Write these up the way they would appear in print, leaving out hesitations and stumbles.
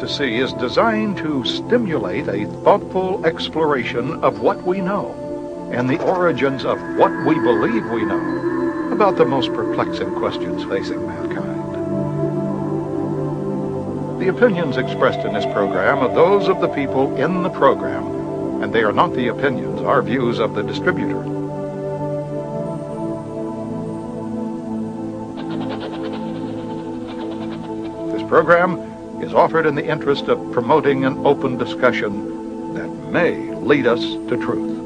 Fantasy is designed to stimulate a thoughtful exploration of what we know and the origins of what we believe we know about the most perplexing questions facing mankind. The opinions expressed in this program are those of the people in the program, and they are not the opinions or views of the distributor. This program is offered in the interest of promoting an open discussion that may lead us to truth.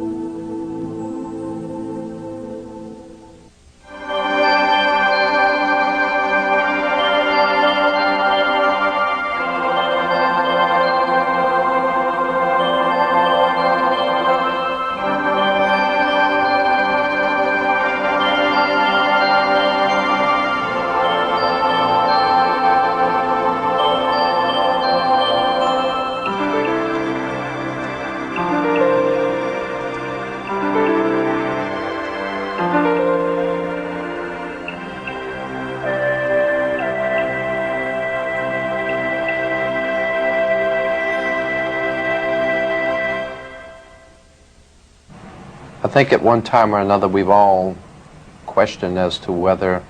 I think at one time or another we've all questioned as to whether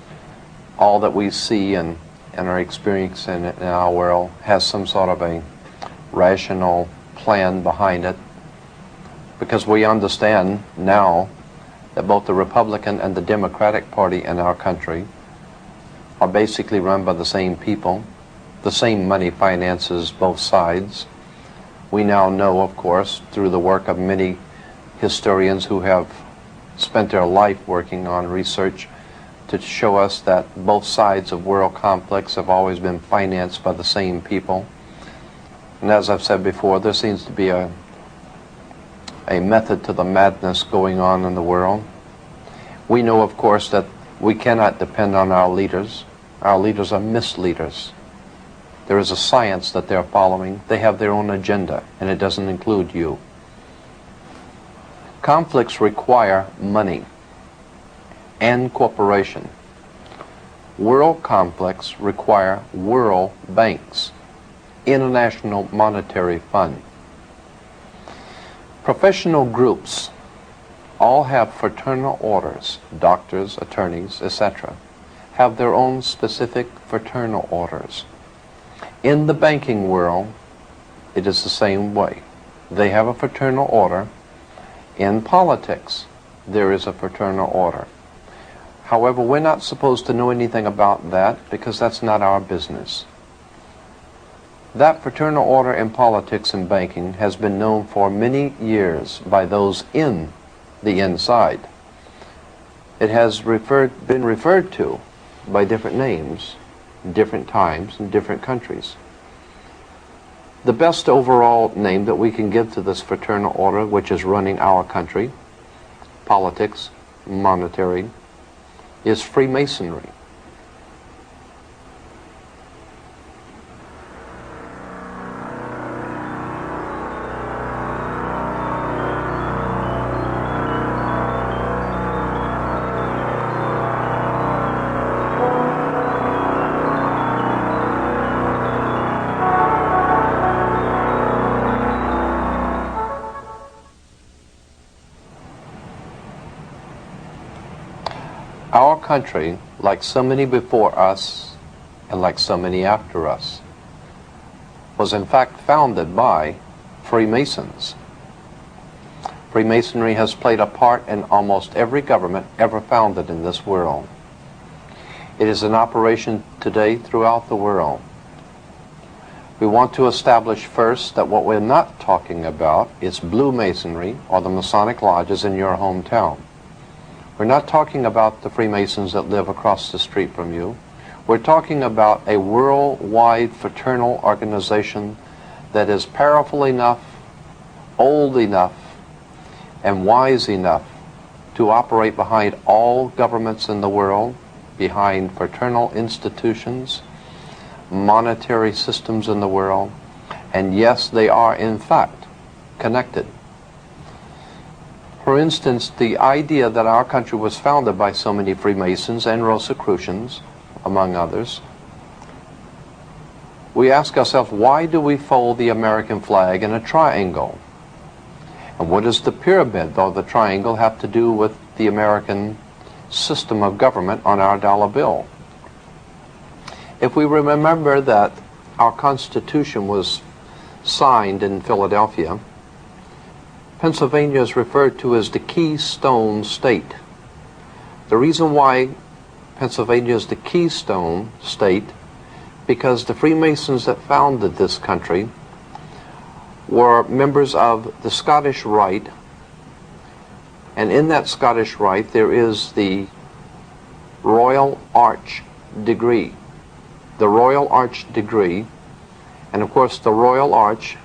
all that we see and are experiencing in our world has some sort of a rational plan behind it, because we understand now that both the Republican and the Democratic Party in our country are basically run by the same people. The same money finances both sides. We now know, of course, through the work of many historians who have spent their life working on research to show us that both sides of world conflicts have always been financed by the same people. And as I've said before, there seems to be a method to the madness going on in the world. We know, of course, that we cannot depend on our leaders. Our leaders are misleaders. There is a science that they're following. They have their own agenda, and it doesn't include you. Conflicts require money and cooperation. World conflicts require world banks, International Monetary Fund. Professional groups all have fraternal orders. Doctors, attorneys, etc. have their own specific fraternal orders. In the banking world, it is the same way. They have a fraternal order. In politics, there is a fraternal order. However, we're not supposed to know anything about that because that's not our business. That fraternal order in politics and banking has been known for many years by those in the inside. It has been referred to by different names, different times, in different countries. The best overall name that we can give to this fraternal order, which is running our country, politics, monetary, is Freemasonry. Our country, like so many before us and like so many after us, was in fact founded by Freemasons. Freemasonry has played a part in almost every government ever founded in this world. It is in operation today throughout the world. We want to establish first that what we're not talking about is blue masonry or the Masonic lodges in your hometown. We're not talking about the Freemasons that live across the street from you. We're talking about a worldwide fraternal organization that is powerful enough, old enough, and wise enough to operate behind all governments in the world, behind fraternal institutions, monetary systems in the world, and yes, they are in fact connected. For instance, the idea that our country was founded by so many Freemasons and Rosicrucians, among others, we ask ourselves, why do we fold the American flag in a triangle? And what does the pyramid or the triangle have to do with the American system of government on our dollar bill? If we remember that our Constitution was signed in Philadelphia, Pennsylvania is referred to as the Keystone State. The reason why Pennsylvania is the Keystone State, because the Freemasons that founded this country were members of the Scottish Rite, and in that Scottish Rite there is the Royal Arch degree. The Royal Arch degree, and of course the Royal Arch,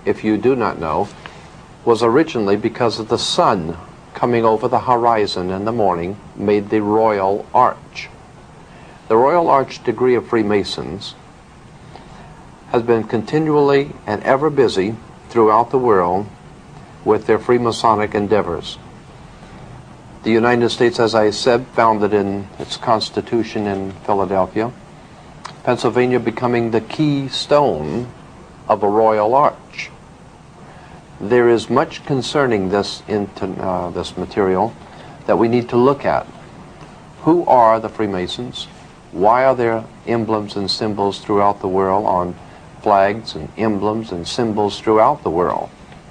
if you do not know, was originally because of the sun coming over the horizon in the morning made the Royal Arch. The Royal Arch degree of Freemasons has been continually and ever busy throughout the world with their Freemasonic endeavors. The United States, as I said, founded in its Constitution in Philadelphia, Pennsylvania becoming the keystone of a Royal Arch. There is much concerning this this material that we need to look at. Who are the Freemasons? Why are there emblems and symbols throughout the world on flags and emblems and symbols throughout the world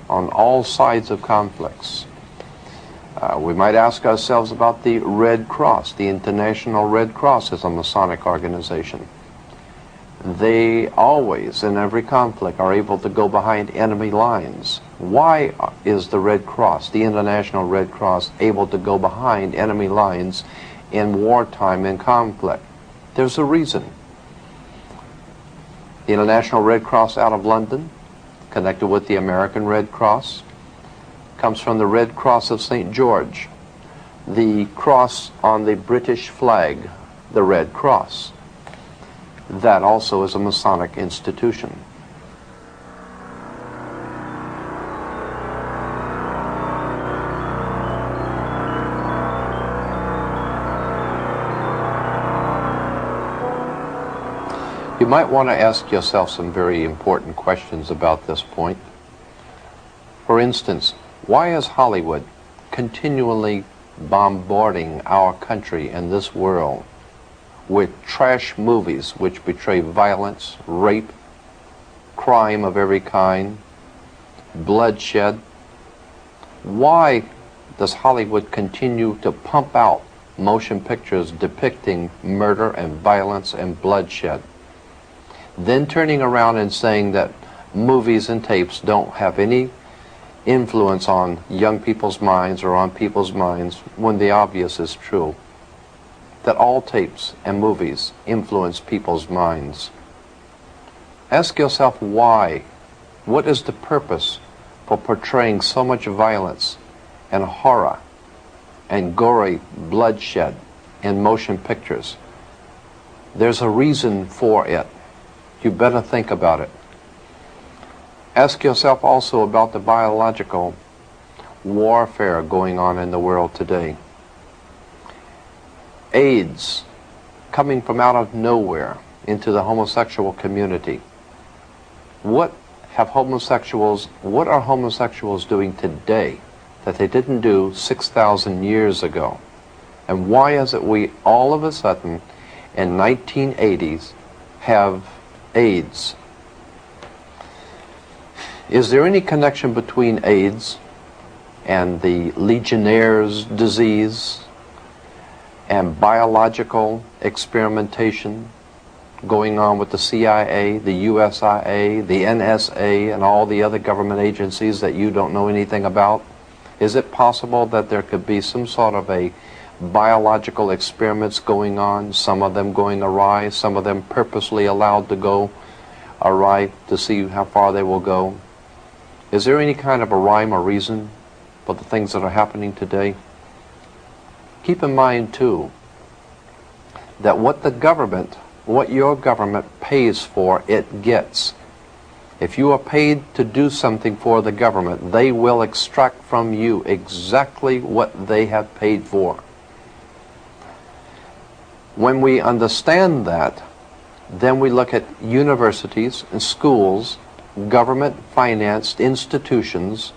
on all sides of conflicts? We might ask ourselves about the Red Cross. The International Red Cross is a Masonic organization. They always, in every conflict, are able to go behind enemy lines. Why is the Red Cross, the International Red Cross, able to go behind enemy lines in wartime and conflict? There's a reason. The International Red Cross out of London, connected with the American Red Cross, comes from the Red Cross of St. George, the cross on the British flag, the Red Cross. That also is a Masonic institution. You might want to ask yourself some very important questions about this point. For instance, why is Hollywood continually bombarding our country and this world with trash movies which portray violence, rape, crime of every kind, bloodshed? Why does Hollywood continue to pump out motion pictures depicting murder and violence and bloodshed, then turning around and saying that movies and tapes don't have any influence on young people's minds or on people's minds, when the obvious is true, that all tapes and movies influence people's minds? Ask yourself why. What is the purpose for portraying so much violence and horror and gory bloodshed in motion pictures? There's a reason for it. You better think about it. Ask yourself also about the biological warfare going on in the world today. AIDS coming from out of nowhere into the homosexual community. What are homosexuals doing today that they didn't do 6,000 years ago? And why is it we all of a sudden in 1980s have AIDS? Is there any connection between AIDS and the Legionnaire's disease and biological experimentation going on with the CIA, the USIA, the NSA, and all the other government agencies that you don't know anything about? Is it possible that there could be some sort of a biological experiments going on, some of them going awry, some of them purposely allowed to go awry to see how far they will go? Is there any kind of a rhyme or reason for the things that are happening today? Keep in mind, too, that what your government pays for, it gets. If you are paid to do something for the government, they will extract from you exactly what they have paid for. When we understand that, Then we look at universities and schools, government-financed institutions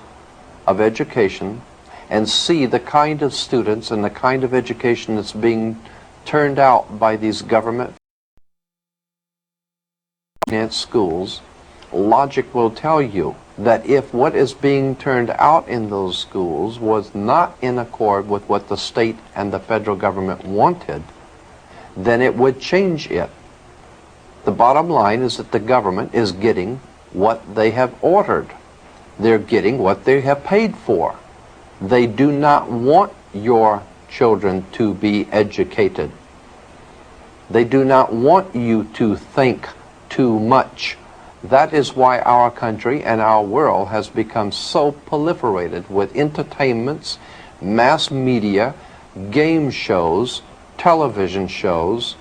of education, and see the kind of students and the kind of education that's being turned out by these government-financed schools. Logic will tell you that if what is being turned out in those schools was not in accord with what the state and the federal government wanted, then it would change it. The bottom line is that the government is getting what they have ordered. They're getting what they have paid for. They do not want your children to be educated. They do not want you to think too much. That is why our country and our world has become so proliferated with entertainments, mass media, game shows, television shows,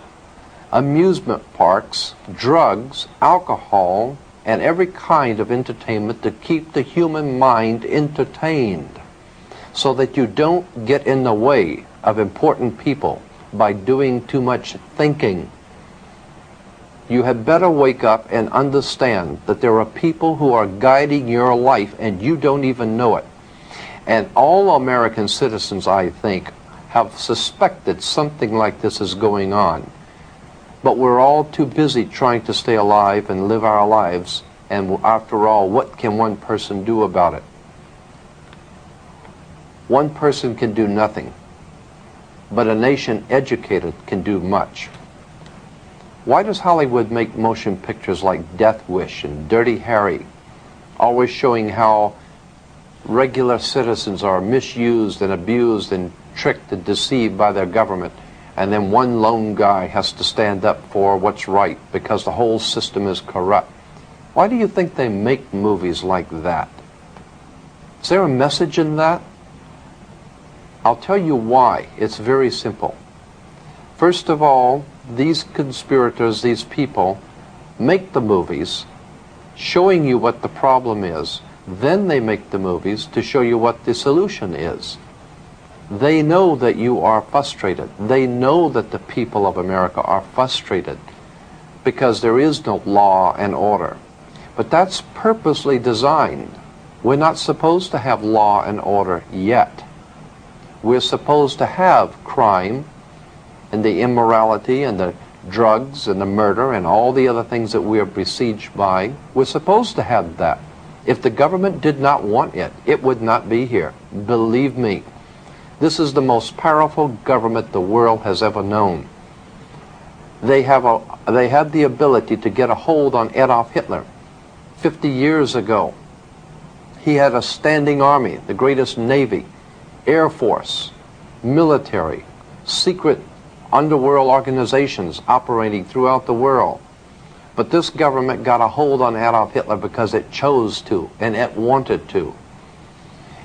amusement parks, drugs, alcohol, and every kind of entertainment to keep the human mind entertained, so that you don't get in the way of important people by doing too much thinking. You had better wake up and understand that there are people who are guiding your life and you don't even know it. And all American citizens, I think, have suspected something like this is going on. But we're all too busy trying to stay alive and live our lives. And after all, what can one person do about it? One person can do nothing, but a nation educated can do much. Why does Hollywood make motion pictures like Death Wish and Dirty Harry, always showing how regular citizens are misused and abused and tricked and deceived by their government, and then one lone guy has to stand up for what's right because the whole system is corrupt? Why do you think they make movies like that? Is there a message in that? I'll tell you why. It's very simple. First of all, these conspirators, these people, make the movies showing you what the problem is. Then they make the movies to show you what the solution is. They know that you are frustrated. They know that the people of America are frustrated because there is no law and order. But that's purposely designed. We're not supposed to have law and order yet. We're supposed to have crime and the immorality and the drugs and the murder and all the other things that we are besieged by. We're supposed to have that. If the government did not want it, it would not be here. Believe me. This is the most powerful government the world has ever known. They had the ability to get a hold on Adolf Hitler 50 years ago. He had a standing army, the greatest navy, air force, military, secret underworld organizations operating throughout the world. But this government got a hold on Adolf Hitler because it chose to and it wanted to.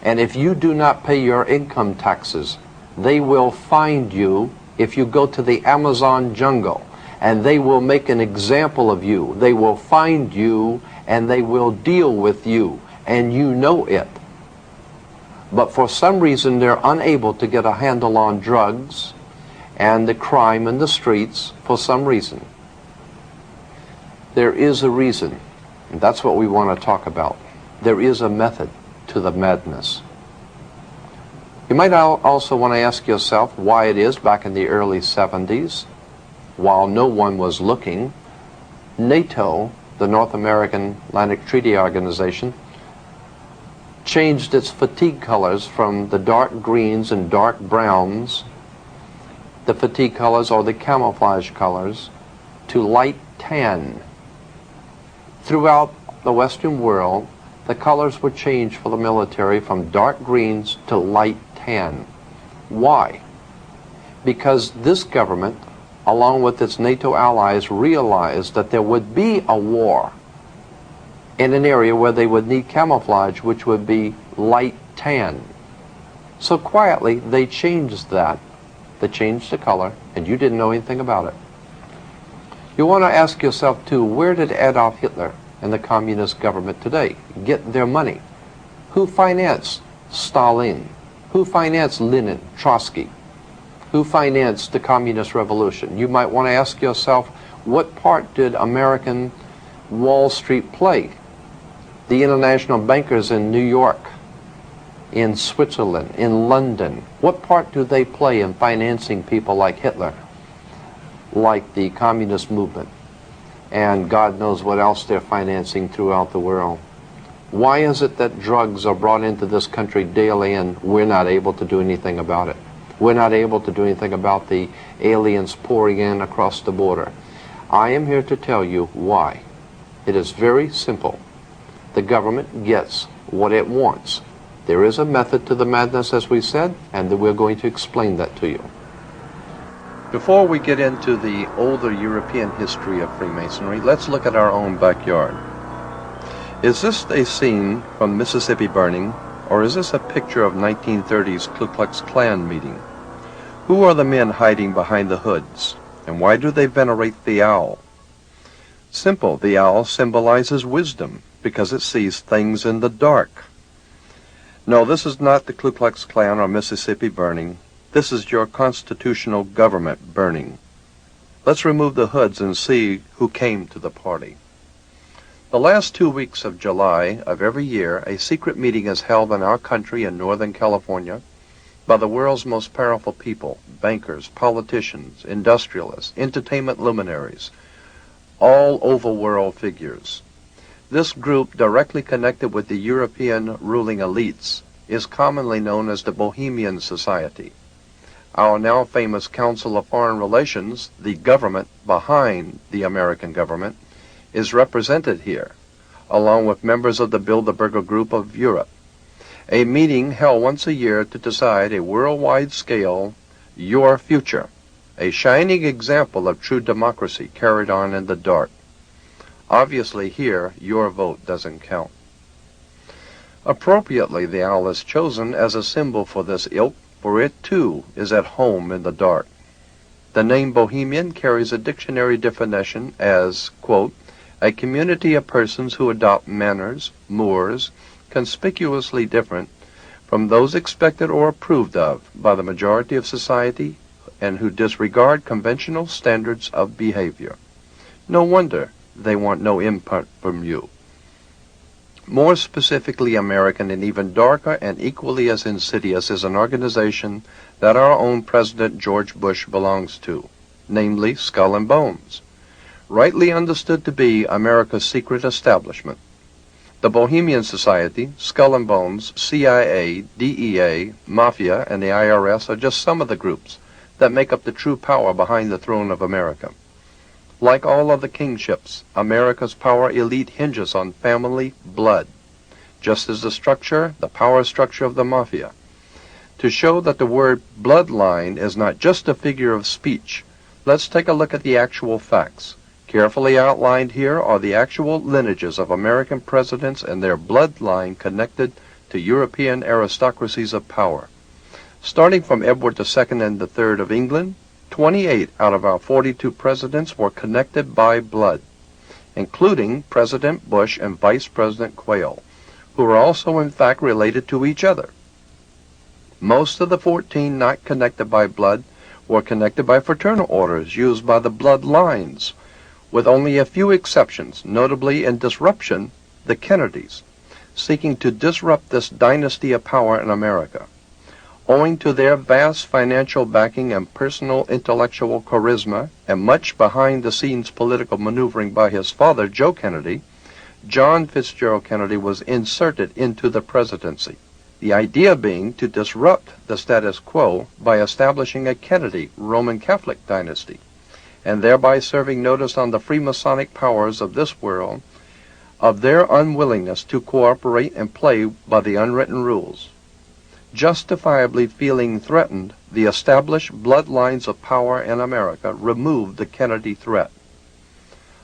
And if you do not pay your income taxes, they will find you if you go to the Amazon jungle, and they will make an example of you. They will find you and they will deal with you, and you know it. But for some reason they're unable to get a handle on drugs and the crime in the streets for some reason. There is a reason, and that's what we want to talk about. There is a method to the madness. You might also want to ask yourself why it is back in the early 70s, while no one was looking, NATO, the North American Atlantic Treaty Organization, changed its fatigue colors from the dark greens and dark browns, the fatigue colors or the camouflage colors, to light tan. Throughout the Western world, the colors were changed for the military from dark greens to light tan. Why? Because this government, along with its NATO allies, realized that there would be a war in an area where they would need camouflage, which would be light tan. So quietly, they changed that. They changed the color, and you didn't know anything about it. You want to ask yourself, too, where did Adolf Hitler and the communist government today get their money? Who financed Stalin? Who financed Lenin, Trotsky? Who financed the communist revolution? You might want to ask yourself, What part did American Wall Street play? The international bankers in New York, in Switzerland, in London, what part do they play in financing people like Hitler, like the communist movement, and God knows what else they're financing throughout the world? Why is it that drugs are brought into this country daily and we're not able to do anything about it? We're not able to do anything about the aliens pouring in across the border. I am here to tell you why. It is very simple. The government gets what it wants. There is a method to the madness, as we said, and we're going to explain that to you. Before we get into the older European history of Freemasonry, let's look at our own backyard. Is this a scene from Mississippi Burning, or is this a picture of 1930s Ku Klux Klan meeting? Who are the men hiding behind the hoods, and why do they venerate the owl? Simple, the owl symbolizes wisdom because it sees things in the dark. No, this is not the Ku Klux Klan or Mississippi Burning. This is your constitutional government burning. Let's remove the hoods and see who came to the party. The last 2 weeks of July of every year, a secret meeting is held in our country in Northern California by the world's most powerful people, bankers, politicians, industrialists, entertainment luminaries, all overworld figures. This group, directly connected with the European ruling elites, is commonly known as the Bohemian Society. Our now famous Council of Foreign Relations, the government behind the American government, is represented here, along with members of the Bilderberger Group of Europe. A meeting held once a year to decide a worldwide scale, your future, a shining example of true democracy carried on in the dark. Obviously here, your vote doesn't count. Appropriately, the owl is chosen as a symbol for this ilk, for it too is at home in the dark. The name Bohemian carries a dictionary definition as, quote, a community of persons who adopt manners, mores, conspicuously different from those expected or approved of by the majority of society and who disregard conventional standards of behavior. No wonder they want no input from you. More specifically American and even darker and equally as insidious is an organization that our own President George Bush belongs to, namely Skull and Bones, rightly understood to be America's secret establishment. The Bohemian Society, Skull and Bones, CIA, DEA, Mafia, and the IRS are just some of the groups that make up the true power behind the throne of America. Like all other kingships, America's power elite hinges on family blood, just as the power structure of the Mafia. To show that the word bloodline is not just a figure of speech, let's take a look at the actual facts. Carefully outlined here are the actual lineages of American presidents and their bloodline connected to European aristocracies of power. Starting from Edward II and III of England, 28 out of our 42 presidents were connected by blood, including President Bush and Vice President Quayle, who are also in fact related to each other. Most of the 14 not connected by blood were connected by fraternal orders used by the bloodlines, with only a few exceptions, notably in disruption, the Kennedys, seeking to disrupt this dynasty of power in America. Owing to their vast financial backing and personal intellectual charisma and much behind-the-scenes political maneuvering by his father, Joe Kennedy, John Fitzgerald Kennedy was inserted into the presidency, the idea being to disrupt the status quo by establishing a Kennedy Roman Catholic dynasty, and thereby serving notice on the Freemasonic powers of this world of their unwillingness to cooperate and play by the unwritten rules. Justifiably feeling threatened, the established bloodlines of power in America removed the Kennedy threat.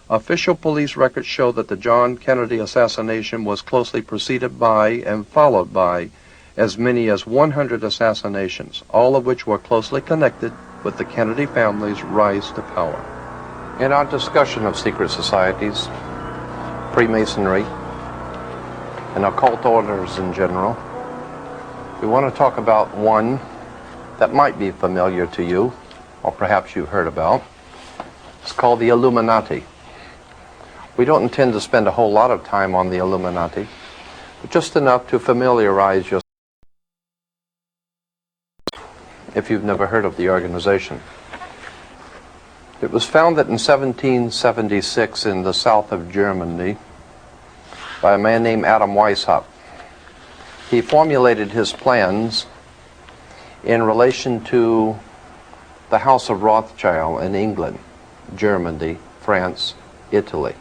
Official police records show that the John Kennedy assassination was closely preceded by and followed by as many as 100 assassinations, all of which were closely connected with the Kennedy family's rise to power. In our discussion of secret societies, Freemasonry, and occult orders in general, we want to talk about one that might be familiar to you, or perhaps you've heard about. called the Illuminati. We don't intend to spend a whole lot of time on the Illuminati, but just enough to familiarize yourself if you've never heard of the organization. It was founded in 1776 in the south of Germany by a man named Adam Weishaupt. He formulated his plans in relation to the House of Rothschild in England, Germany, France, Italy.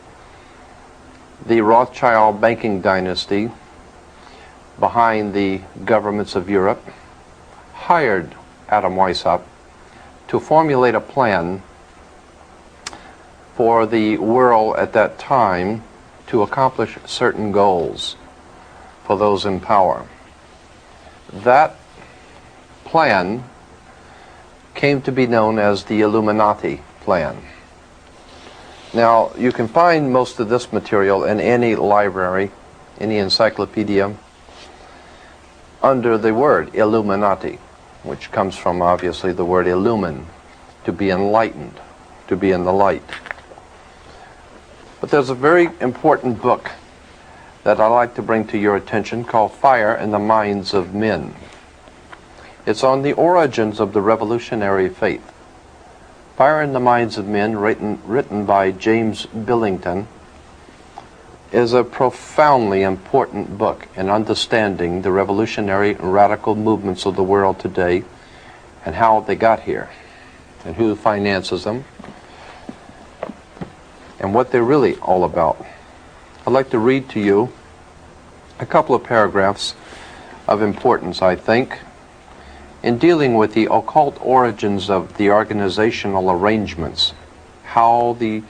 The Rothschild banking dynasty behind the governments of Europe hired Adam Weishaupt to formulate a plan for the world at that time to accomplish certain goals for those in power. That plan came to be known as the Illuminati plan. Now, you can find most of this material in any library, any encyclopedia, under the word Illuminati, which comes from, obviously, the word illumine, to be enlightened, to be in the light. But there's a very important book that I'd like to bring to your attention called Fire in the Minds of Men. It's on the origins of the revolutionary faith. Fire in the Minds of Men, written by James Billington, is a profoundly important book in understanding the revolutionary and radical movements of the world today and how they got here and who finances them and what they're really all about. I'd like to read to you a couple of paragraphs of importance, I think, in dealing with the occult origins of the organizational arrangements, how the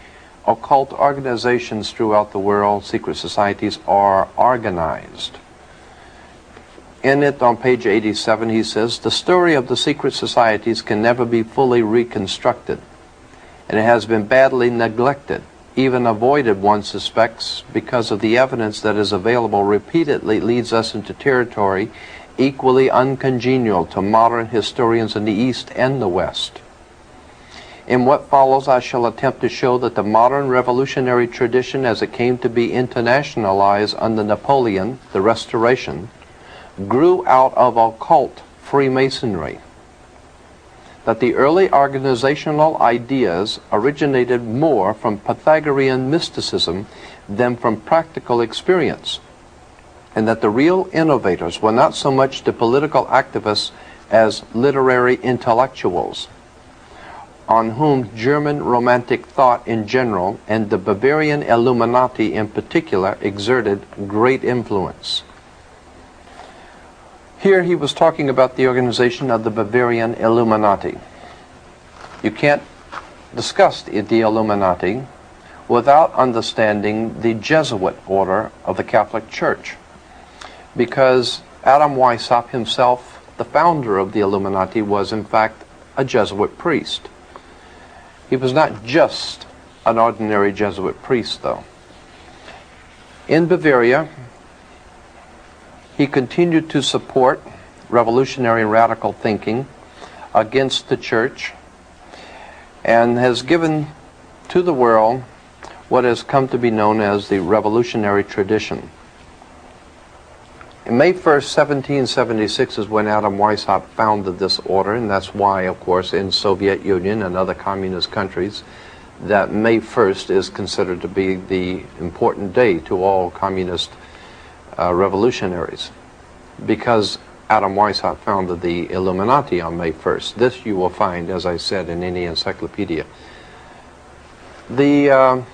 occult organizations throughout the world, secret societies, are organized. In it, on page 87, he says, "The story of the secret societies can never be fully reconstructed, and it has been badly neglected, even avoided, one suspects, because of the evidence that is available repeatedly leads us into territory equally uncongenial to modern historians in the East and the West. In what follows, I shall attempt to show that the modern revolutionary tradition as it came to be internationalized under Napoleon, the Restoration, grew out of occult Freemasonry, that the early organizational ideas originated more from Pythagorean mysticism than from practical experience, and that the real innovators were not so much the political activists as literary intellectuals, on whom German Romantic thought in general and the Bavarian Illuminati in particular exerted great influence." Here he was talking about the organization of the Bavarian Illuminati. You can't discuss the Illuminati without understanding the Jesuit order of the Catholic Church, because Adam Weishaupt himself, the founder of the Illuminati, was in fact a Jesuit priest. He was not just an ordinary Jesuit priest, though. In Bavaria, he continued to support revolutionary radical thinking against the church and has given to the world what has come to be known as the revolutionary tradition. In May 1st, 1776 is when Adam Weishaupt founded this order, and that's why, of course, in Soviet Union and other communist countries, that May 1st is considered to be the important day to all communist revolutionaries, because Adam Weishaupt founded the Illuminati on May 1st. This you will find, as I said, in any encyclopedia. The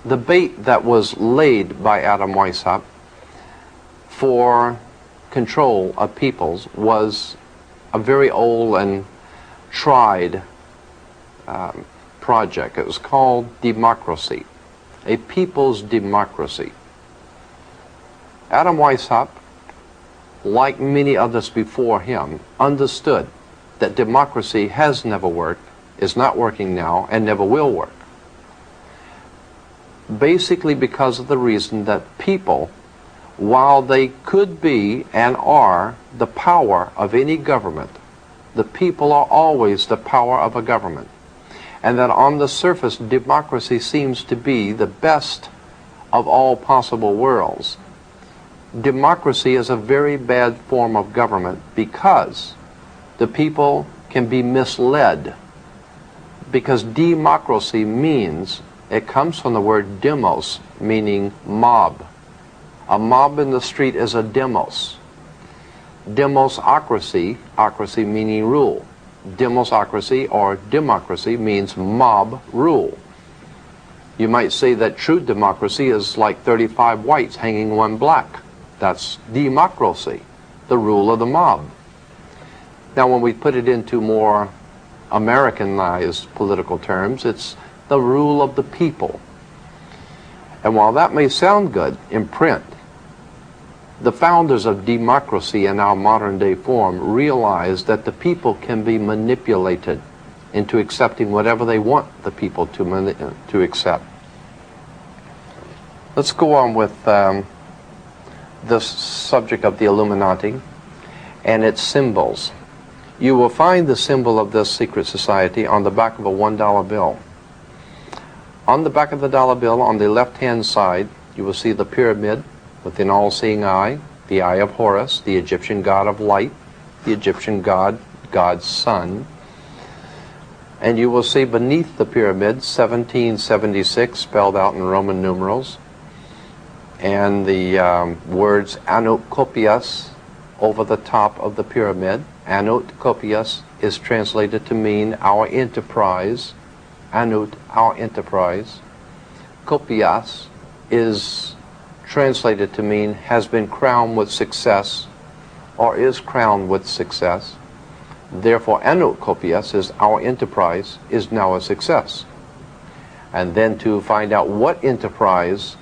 bait that was laid by Adam Weishaupt for control of peoples was a very old and tried project. It was called democracy, a people's democracy. Adam Weishaupt, like many others before him, understood that democracy has never worked, is not working now, and never will work. Basically because of the reason that people, while they could be and are the power of any government, the people are always the power of a government. and that on the surface democracy seems to be the best of all possible worlds. Democracy is a very bad form of government because the people can be misled. Because democracy means, it comes from the word demos, meaning mob. A mob in the street is a demos. Demosocracy, ocracy meaning rule. Demosocracy or democracy means mob rule. You might say that true democracy is like 35 whites hanging one black. That's democracy, the rule of the mob. Now when we put it into more Americanized political terms, it's the rule of the people. And while that may sound good in print, the founders of democracy in our modern day form realized that the people can be manipulated into accepting whatever they want the people to accept. Let's go on with this subject of the Illuminati and its symbols. You will find the symbol of this secret society on the back of a $1 bill. On the back of the dollar bill, on the left-hand side, you will see the pyramid with an all-seeing eye, the eye of Horus, the Egyptian god of light, the Egyptian God's sun. And you will see beneath the pyramid 1776 spelled out in Roman numerals, and the words Anokopias over the top of the pyramid. Anokopias is translated to mean our enterprise. Anut, our enterprise. Kopias is translated to mean has been crowned with success or is crowned with success. Therefore, Anokopias is our enterprise is now a success. And then to find out what enterprise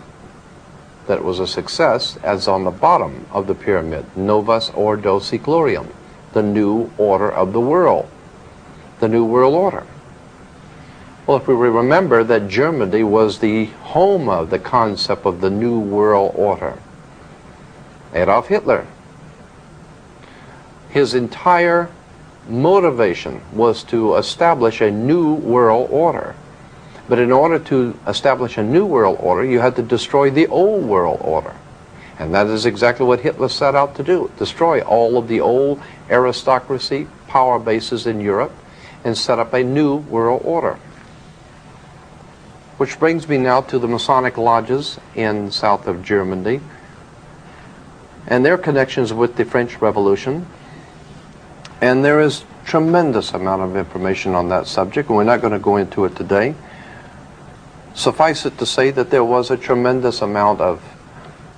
that was a success, as on the bottom of the pyramid, Novus Ordo Seclorium, the new order of the world, the new world order. Well, if we remember that Germany was the home of the concept of the New World Order, Adolf Hitler, his entire motivation was to establish a new world order. But in order to establish a new world order, you had to destroy the old world order. And that is exactly what Hitler set out to do, destroy all of the old aristocracy, power bases in Europe, and set up a new world order. Which brings me now to the Masonic lodges in south of Germany and their connections with the French Revolution. And there is tremendous amount of information on that subject, and we're not going to go into it today. Suffice it to say that there was a tremendous amount of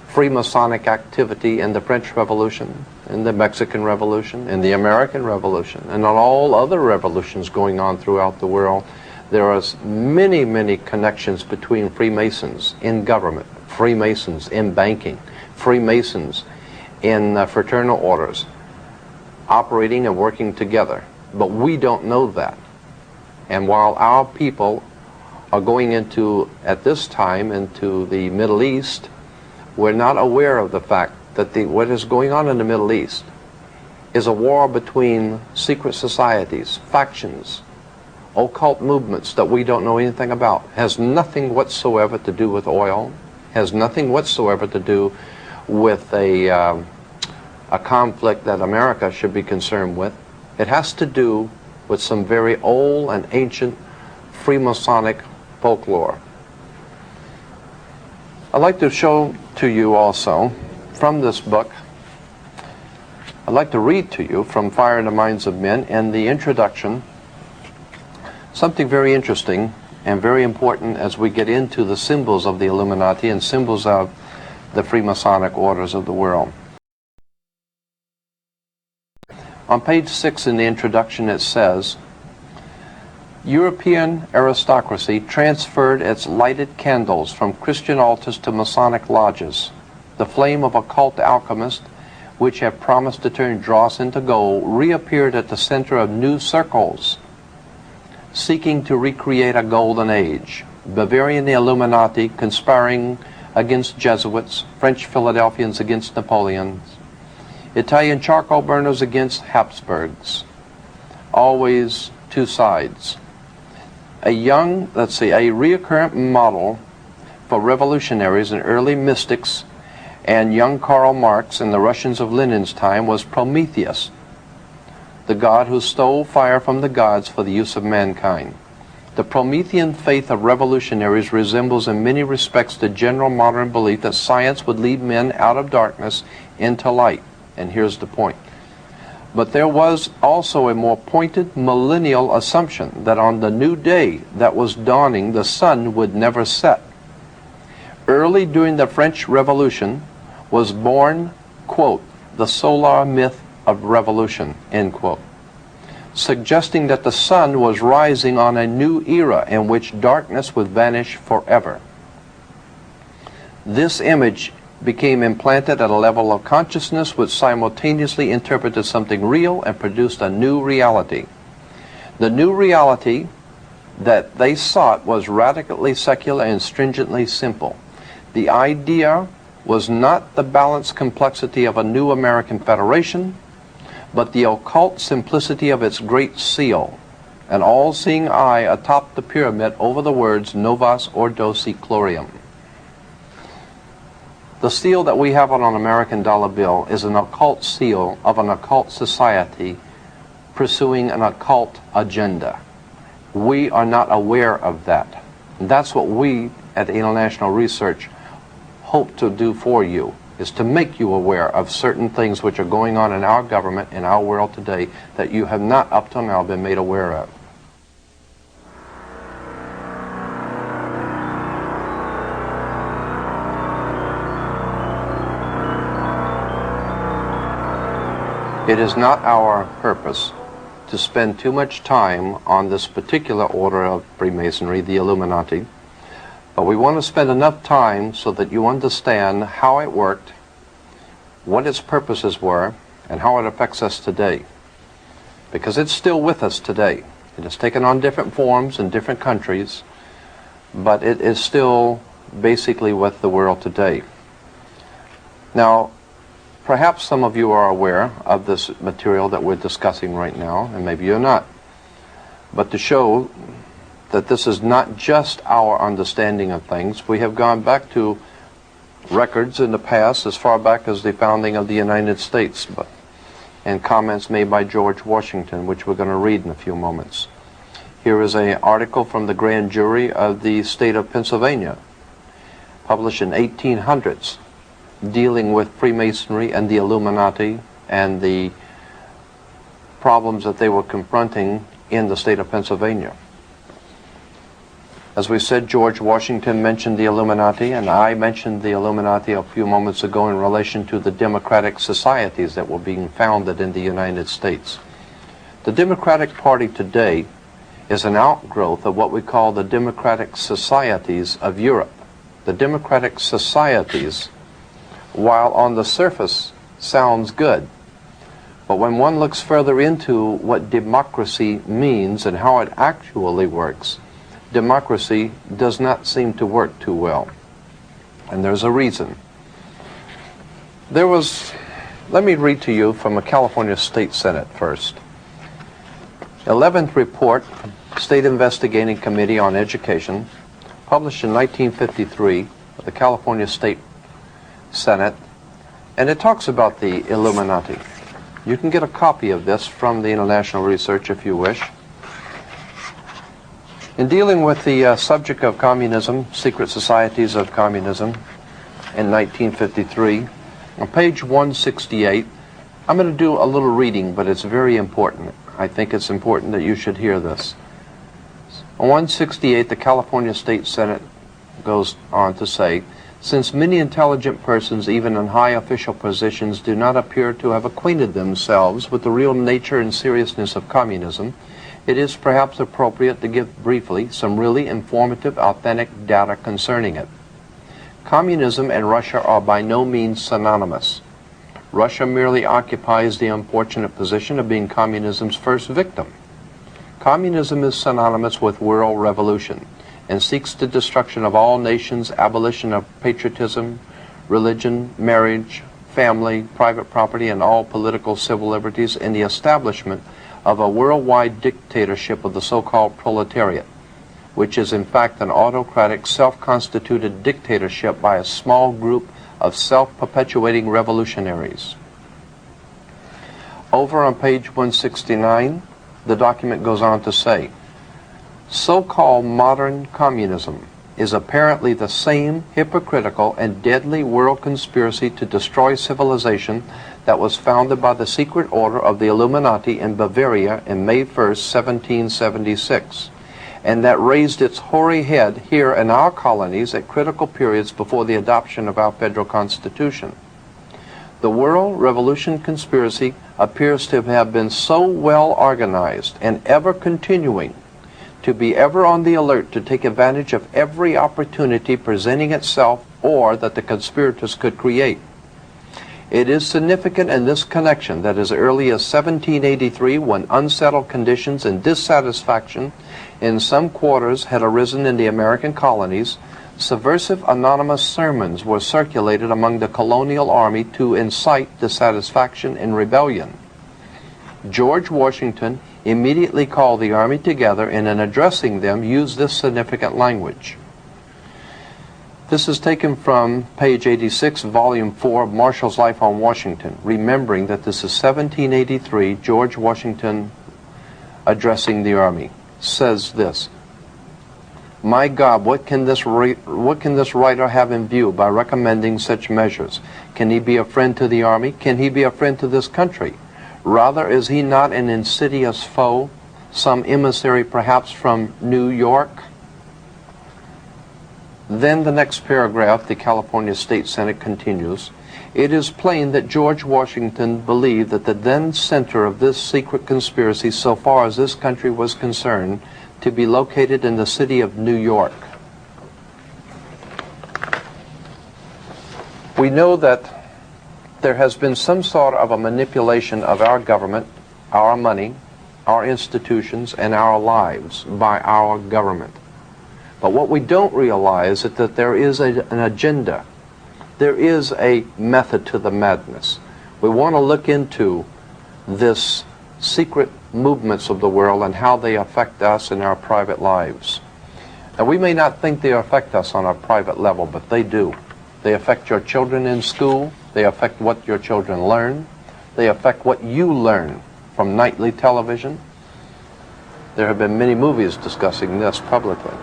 Freemasonic activity in the French Revolution, in the Mexican Revolution, in the American Revolution, and on all other revolutions going on throughout the world. There are many, many connections between Freemasons in government, Freemasons in banking, Freemasons in fraternal orders, operating and working together. But we don't know that. And while our people are going into, at this time, into the Middle East, we're not aware of the fact that what is going on in the Middle East is a war between secret societies, factions, occult movements that we don't know anything about. Has nothing whatsoever to do with oil, has nothing whatsoever to do with a conflict that America should be concerned with. It has to do with some very old and ancient Freemasonic folklore. I'd like to show to you also from this book, I'd like to read to you from Fire in the Minds of Men in the introduction something very interesting and very important as we get into the symbols of the Illuminati and symbols of the Freemasonic orders of the world. On page 6 in the introduction it says, European aristocracy transferred its lighted candles from Christian altars to Masonic lodges. The flame of occult alchemists, which have promised to turn dross into gold, reappeared at the center of new circles, seeking to recreate a golden age. Bavarian Illuminati conspiring against Jesuits, French Philadelphians against Napoleons, Italian charcoal burners against Habsburgs. Always two sides. a reoccurrent model for revolutionaries and early mystics and young Karl Marx and the Russians of Lenin's time was Prometheus, the god who stole fire from the gods for the use of mankind. The Promethean faith of revolutionaries resembles in many respects the general modern belief that science would lead men out of darkness into light. And here's the point. But there was also a more pointed millennial assumption that on the new day that was dawning, the sun would never set. Early during the French Revolution was born, quote, the solar myth of revolution, end quote, suggesting that the sun was rising on a new era in which darkness would vanish forever. This image became implanted at a level of consciousness which simultaneously interpreted something real and produced a new reality. The new reality that they sought was radically secular and stringently simple. The idea was not the balanced complexity of a new American Federation, but the occult simplicity of its great seal, an all-seeing eye atop the pyramid over the words Novus Ordo Seclorum. The seal that we have on an American dollar bill is an occult seal of an occult society pursuing an occult agenda. We are not aware of that. And that's what we at International Research hope to do for you, is to make you aware of certain things which are going on in our government, in our world today, that you have not up till now been made aware of. It is not our purpose to spend too much time on this particular order of Freemasonry, the Illuminati, but we want to spend enough time so that you understand how it worked, what its purposes were, and how it affects us today. Because it's still with us today. It has taken on different forms in different countries, but it is still basically with the world today. Now, perhaps some of you are aware of this material that we're discussing right now, and maybe you're not. But to show that this is not just our understanding of things, we have gone back to records in the past as far back as the founding of the United States, and comments made by George Washington, which we're going to read in a few moments. Here is an article from the grand jury of the state of Pennsylvania, published in 1800s, dealing with Freemasonry and the Illuminati and the problems that they were confronting in the state of Pennsylvania. As we said, George Washington mentioned the Illuminati, and I mentioned the Illuminati a few moments ago in relation to the democratic societies that were being founded in the United States. The Democratic Party today is an outgrowth of what we call the democratic societies of Europe. The democratic societies, while on the surface sounds good, but when one looks further into what democracy means and how it actually works, democracy does not seem to work too well. And there's a reason. Let me read to you from a California State Senate first. 11th report, State Investigating Committee on Education, published in 1953, the California State Senate, and it talks about the Illuminati. You can get a copy of this from the International Research if you wish. In dealing with the subject of communism, secret societies of communism, in 1953, on page 168, I'm going to do a little reading, but it's very important. I think it's important that you should hear this. On 168, the California State Senate goes on to say, since many intelligent persons, even in high official positions, do not appear to have acquainted themselves with the real nature and seriousness of communism, it is perhaps appropriate to give briefly some really informative, authentic data concerning it. Communism and Russia are by no means synonymous. Russia merely occupies the unfortunate position of being communism's first victim. Communism is synonymous with world revolution and seeks the destruction of all nations, abolition of patriotism, religion, marriage, family, private property, and all political civil liberties, and the establishment of a worldwide dictatorship of the so-called proletariat. which is in fact an autocratic, self-constituted dictatorship by a small group of self-perpetuating revolutionaries. Over on page 169, the document goes on to say, so-called modern communism is apparently the same hypocritical and deadly world conspiracy to destroy civilization that was founded by the secret order of the Illuminati in Bavaria in May 1st, 1776, and that raised its hoary head here in our colonies at critical periods before the adoption of our federal constitution. The world revolution conspiracy appears to have been so well organized and ever continuing to be ever on the alert to take advantage of every opportunity presenting itself or that the conspirators could create. It is significant in this connection that as early as 1783, when unsettled conditions and dissatisfaction in some quarters had arisen in the American colonies, subversive anonymous sermons were circulated among the colonial army to incite dissatisfaction and rebellion. George Washington immediately called the army together and in addressing them used this significant language. This is taken from page 86, volume 4 of Marshall's Life on Washington, remembering that this is 1783, George Washington addressing the army, says this, "My God, what can this writer have in view by recommending such measures? Can he be a friend to the army? Can he be a friend to this country? Rather, is he not an insidious foe, some emissary perhaps from New York?" Then the next paragraph, the California State Senate continues, "It is plain that George Washington believed that the then center of this secret conspiracy, so far as this country was concerned, to be located in the city of New York." We know that there has been some sort of a manipulation of our government, our money, our institutions, and our lives by our government. But what we don't realize is that there is an agenda. There is a method to the madness. We want to look into this secret movements of the world and how they affect us in our private lives. Now, we may not think they affect us on a private level, but they do. They affect your children in school. They affect what your children learn. They affect what you learn from nightly television. There have been many movies discussing this publicly.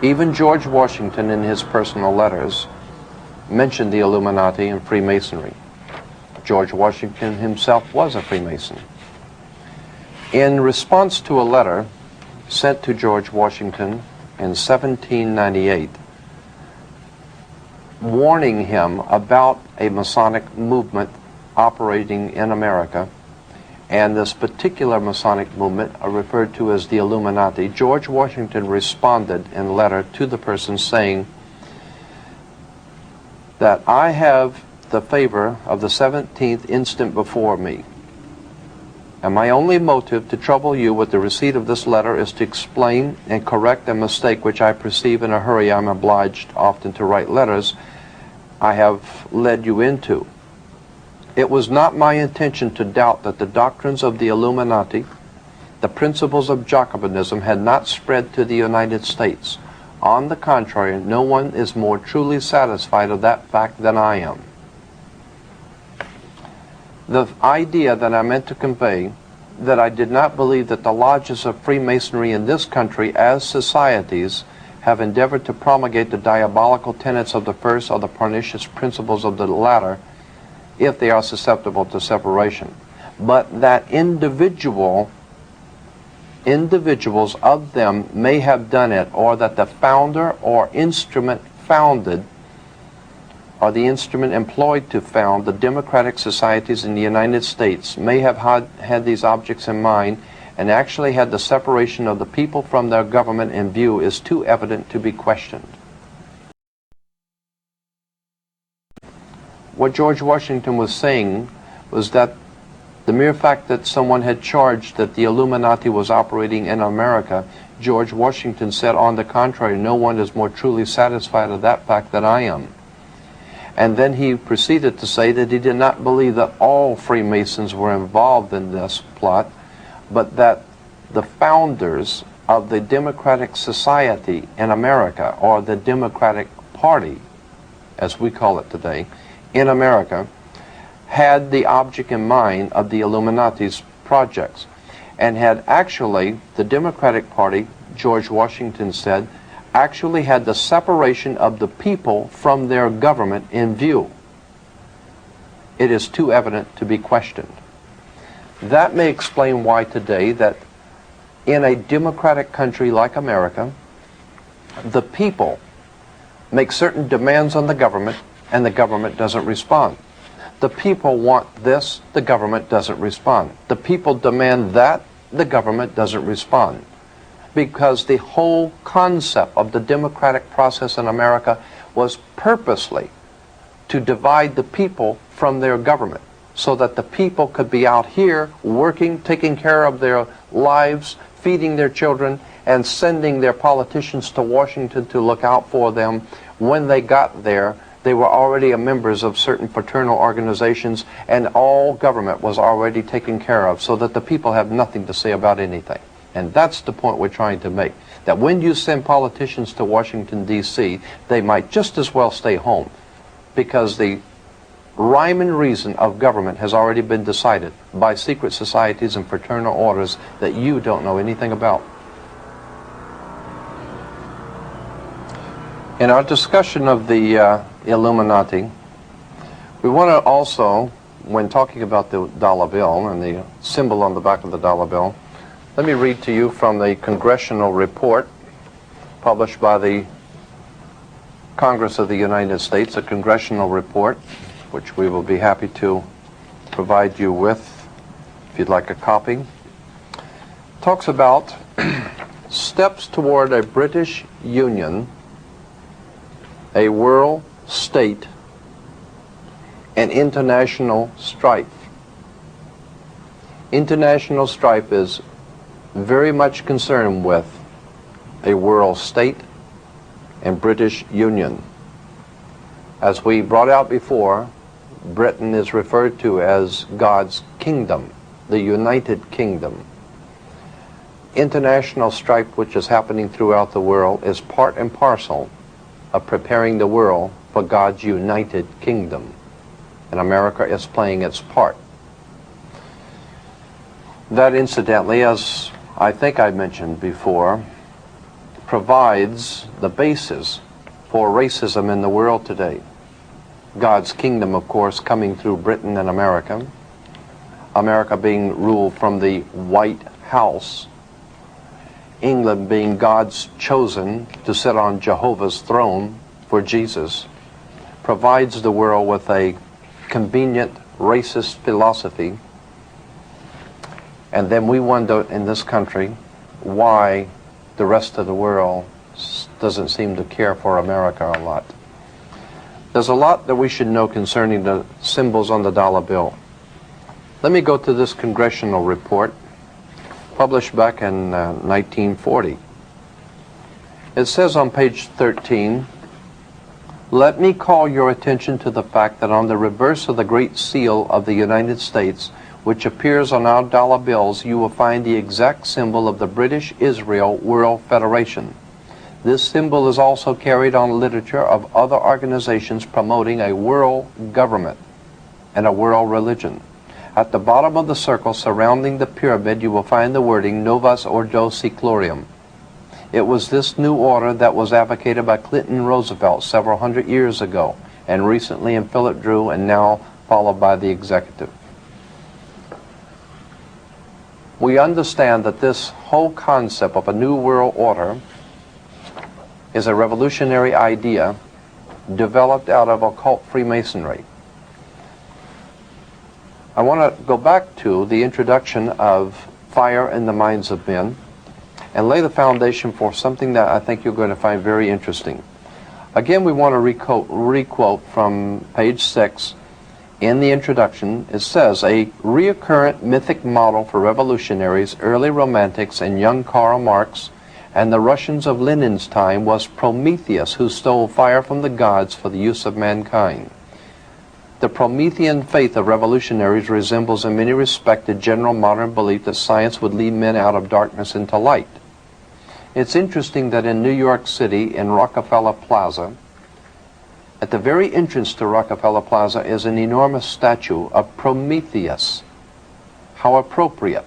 Even George Washington, in his personal letters, mentioned the Illuminati and Freemasonry. George Washington himself was a Freemason. In response to a letter sent to George Washington in 1798, warning him about a Masonic movement operating in America, and this particular Masonic movement are referred to as the Illuminati, George Washington responded in a letter to the person saying that I have the favor of the 17th instant before me, and my only motive to trouble you with the receipt of this letter is to explain and correct a mistake which I perceive in a hurry I'm obliged often to write letters I have led you into. It was not my intention to doubt that the doctrines of the Illuminati, the principles of Jacobinism, had not spread to the United States. On the contrary, no one is more truly satisfied of that fact than I am. The idea that I meant to convey, that I did not believe that the lodges of Freemasonry in this country as societies have endeavored to promulgate the diabolical tenets of the first or the pernicious principles of the latter, if they are susceptible to separation, but that individuals of them may have done it, or that the founder or instrument founded, or the instrument employed to found the democratic societies in the United States may have had these objects in mind and actually had the separation of the people from their government in view is too evident to be questioned. What George Washington was saying was that the mere fact that someone had charged that the Illuminati was operating in America, George Washington said, on the contrary, no one is more truly satisfied of that fact than I am. And then he proceeded to say that he did not believe that all Freemasons were involved in this plot, but that the founders of the democratic society in America, or the Democratic Party, as we call it today, in America, had the object in mind of the Illuminati's projects, and had actually, the Democratic Party, George Washington said, actually had the separation of the people from their government in view. It is too evident to be questioned. That may explain why today that in a democratic country like America, the people make certain demands on the government and the government doesn't respond. The people want this, the government doesn't respond. The people demand that, the government doesn't respond. Because the whole concept of the democratic process in America was purposely to divide the people from their government, so that the people could be out here working, taking care of their lives, feeding their children, and sending their politicians to Washington to look out for them. When they got there, they were already members of certain fraternal organizations, and all government was already taken care of, so that the people have nothing to say about anything. And that's the point we're trying to make, that when you send politicians to Washington, D.C., they might just as well stay home, because the rhyme and reason of government has already been decided by secret societies and fraternal orders that you don't know anything about. In our discussion of the Illuminati, we want to also, when talking about the dollar bill and the symbol on the back of the dollar bill, let me read to you from the congressional report published by the Congress of the United States, a congressional report, which we will be happy to provide you with if you'd like a copy. Talks about steps toward a British Union, a world state, and international strife. International strife is very much concerned with a world state and British Union. As we brought out before, Britain is referred to as God's kingdom, the United Kingdom. International strife, which is happening throughout the world, is part and parcel of preparing the world for God's United Kingdom. And America is playing its part. That, incidentally, as I think I mentioned before, provides the basis for racism in the world today. God's kingdom, of course, coming through Britain and America. America being ruled from the White House. England being God's chosen to sit on Jehovah's throne for Jesus, provides the world with a convenient racist philosophy. And then we wonder in this country why the rest of the world doesn't seem to care for America a lot. There's a lot that we should know concerning the symbols on the dollar bill. Let me go to this congressional report published back in 1940. It says on page 13, "Let me call your attention to the fact that on the reverse of the Great Seal of the United States, which appears on our dollar bills, you will find the exact symbol of the British Israel World Federation. This symbol is also carried on literature of other organizations promoting a world government and a world religion. At the bottom of the circle surrounding the pyramid, you will find the wording Novus Ordo Seclorum. It was this new order that was advocated by Clinton Roosevelt several hundred years ago, and recently in Philip Drew, and now followed by the executive." We understand that this whole concept of a new world order is a revolutionary idea developed out of occult Freemasonry. I want to go back to the introduction of fire in the minds of men and lay the foundation for something that I think you're going to find very interesting. Again, we want to requote from page 6. In the introduction, it says, "A reoccurrent mythic model for revolutionaries, early romantics, and young Karl Marx, and the Russians of Lenin's time was Prometheus, who stole fire from the gods for the use of mankind. The Promethean faith of revolutionaries resembles in many respects the general modern belief that science would lead men out of darkness into light. It's interesting that in New York City, in Rockefeller Plaza, at the very entrance to Rockefeller Plaza is an enormous statue of Prometheus. How appropriate.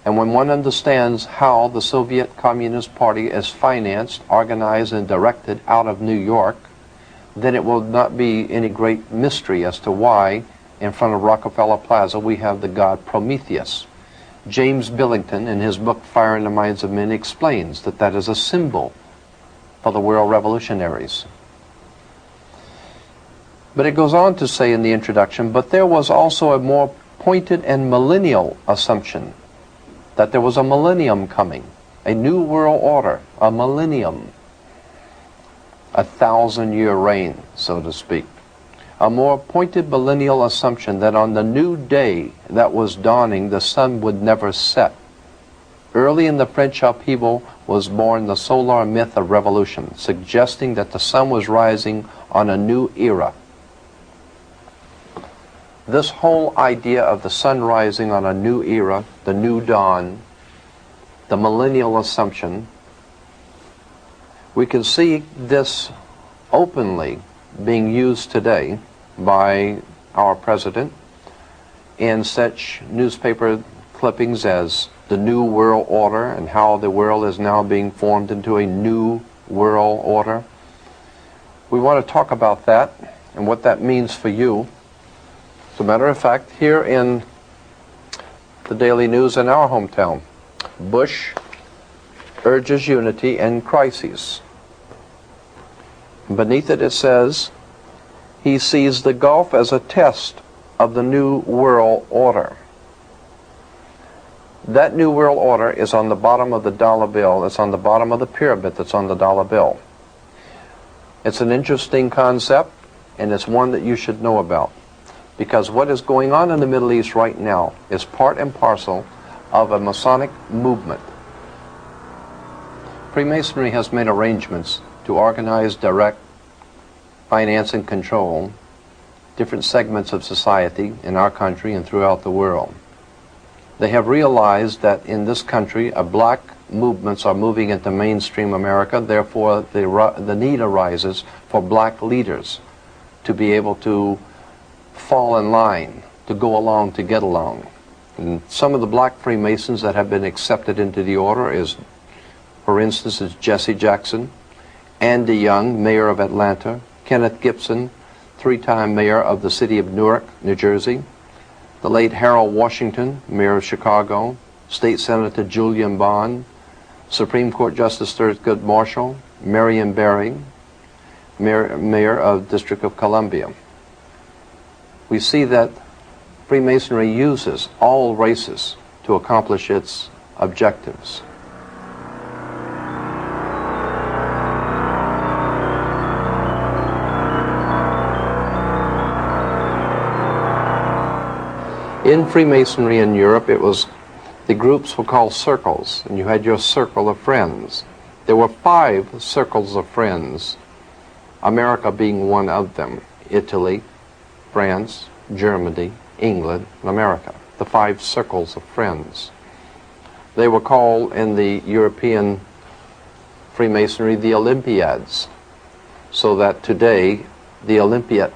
And when one understands how the Soviet Communist Party is financed, organized, and directed out of New York, then it will not be any great mystery as to why in front of Rockefeller Plaza we have the god Prometheus. James Billington, in his book Fire in the Minds of Men, explains that that is a symbol for the world revolutionaries. But it goes on to say in the introduction, but there was also a more pointed and millennial assumption that there was a millennium coming, a new world order, a millennium, a 1,000-year reign, so to speak. A more pointed millennial assumption that on the new day that was dawning, the sun would never set. Early in the French upheaval was born the solar myth of revolution, suggesting that the sun was rising on a new era. This whole idea of the sun rising on a new era, the new dawn, the millennial assumption, we can see this openly being used today by our president in such newspaper clippings as the New World Order and how the world is now being formed into a new world order. We want to talk about that and what that means for you. As a matter of fact, here in the Daily News in our hometown, Bush urges unity and crises. Beneath it, it says, he sees the Gulf as a test of the New World Order. That New World Order is on the bottom of the dollar bill. It's on the bottom of the pyramid that's on the dollar bill. It's an interesting concept, and it's one that you should know about. Because what is going on in the Middle East right now is part and parcel of a Masonic movement. Freemasonry has made arrangements to organize, direct, finance, and control different segments of society in our country and throughout the world. They have realized that in this country, black movements are moving into mainstream America. Therefore, the need arises for black leaders to be able to fall in line, to go along, to get along. And some of the black Freemasons that have been accepted into the order is, for instance, is Jesse Jackson, Andy Young, mayor of Atlanta, Kenneth Gibson, three-time mayor of the city of Newark, New Jersey, the late Harold Washington, mayor of Chicago, State Senator Julian Bond, Supreme Court Justice Thurgood Marshall, Marion Barry, mayor of District of Columbia. We see that Freemasonry uses all races to accomplish its objectives. In Freemasonry in Europe, the groups were called circles, and you had your circle of friends. There were 5 circles of friends, America being one of them. Italy, France, Germany, England, and America. The 5 circles of friends. They were called in the European Freemasonry the Olympiads, so that today the Olympiad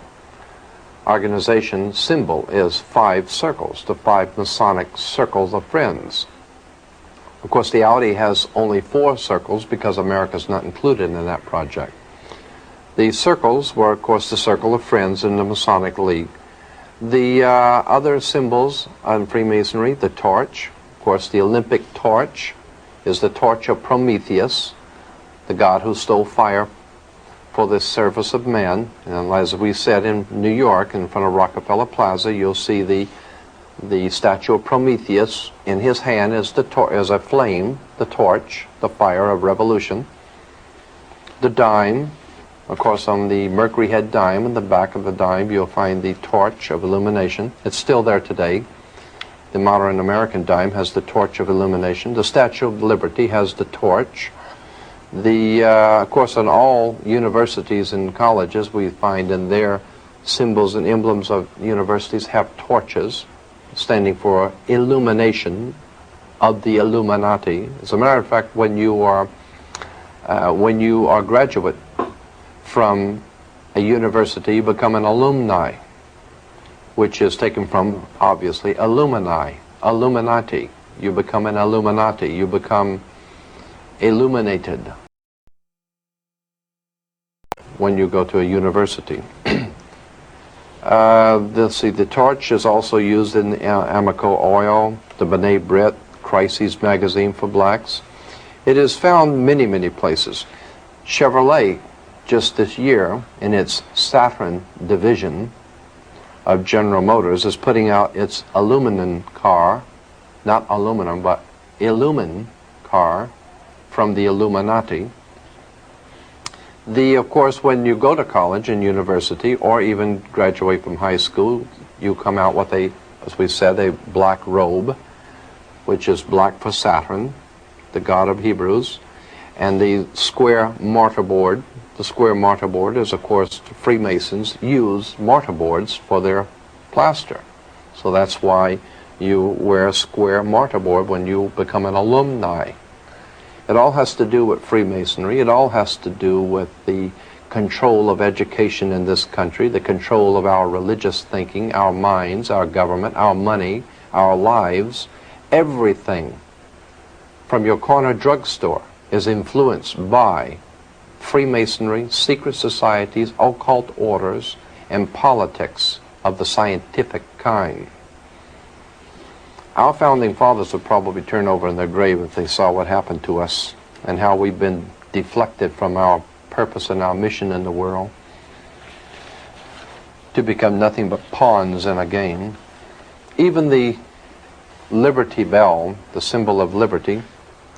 organization symbol is 5 circles, the 5 Masonic circles of friends. Of course, the Audi has only 4 circles because America is not included in that project. The circles were, of course, the circle of friends in the Masonic League. The other symbols on Freemasonry, the torch, of course, the Olympic torch is the torch of Prometheus, the god who stole fire for the service of man. And as we said in New York, in front of Rockefeller Plaza, you'll see the statue of Prometheus. In his hand is a flame, the torch, the fire of revolution. The dime, of course, on the Mercury head dime, in the back of the dime, you'll find the torch of illumination. It's still there today. The modern American dime has the torch of illumination. The Statue of Liberty has the torch. Of course, in all universities and colleges, we find in their symbols and emblems of universities have torches, standing for illumination of the Illuminati. As a matter of fact, when you are When you are graduate from a university, you become an alumni, which is taken from, obviously, Illumini, Illuminati. You become an Illuminati. You become illuminated when you go to a university. Let's see, the torch is also used in Amoco oil, the B'nai Brit, Crises magazine for blacks. It is found many, many places. Chevrolet, just this year, in its Saturn division of General Motors, is putting out its aluminum car, not aluminum, but Illumin car from the Illuminati. Of course, when you go to college and university, or even graduate from high school, you come out with as we said, a black robe, which is black for Saturn, the god of Hebrews, and the square mortarboard. The square mortarboard is, of course, Freemasons use mortarboards for their plaster. So that's why you wear a square mortarboard when you become an alumni. It all has to do with Freemasonry. It all has to do with the control of education in this country, the control of our religious thinking, our minds, our government, our money, our lives. Everything from your corner drugstore is influenced by Freemasonry, secret societies, occult orders, and politics of the scientific kind. Our founding fathers would probably turn over in their grave if they saw what happened to us and how we've been deflected from our purpose and our mission in the world to become nothing but pawns in a game. Even the Liberty Bell, the symbol of liberty,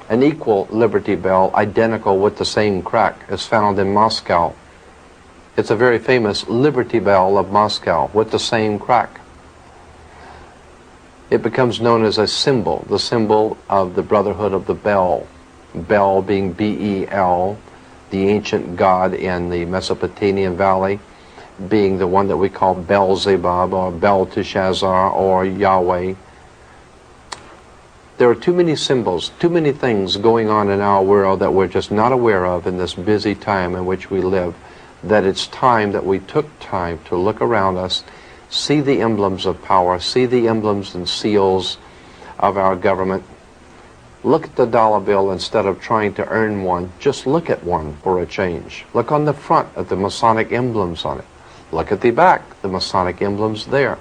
an equal Liberty Bell, identical with the same crack, is found in Moscow. It's a very famous Liberty Bell of Moscow with the same crack. It becomes known as a symbol, the symbol of the Brotherhood of the Bell. Bel being B-E-L, the ancient god in the Mesopotamian Valley, being the one that we call Beelzebub or Belteshazzar or Yahweh. There are too many symbols, too many things going on in our world that we're just not aware of in this busy time in which we live, that it's time that we took time to look around us, see the emblems of power, see the emblems and seals of our government. Look at the dollar bill instead of trying to earn one. Just look at one for a change. Look on the front at the Masonic emblems on it. Look at the back, the Masonic emblems there.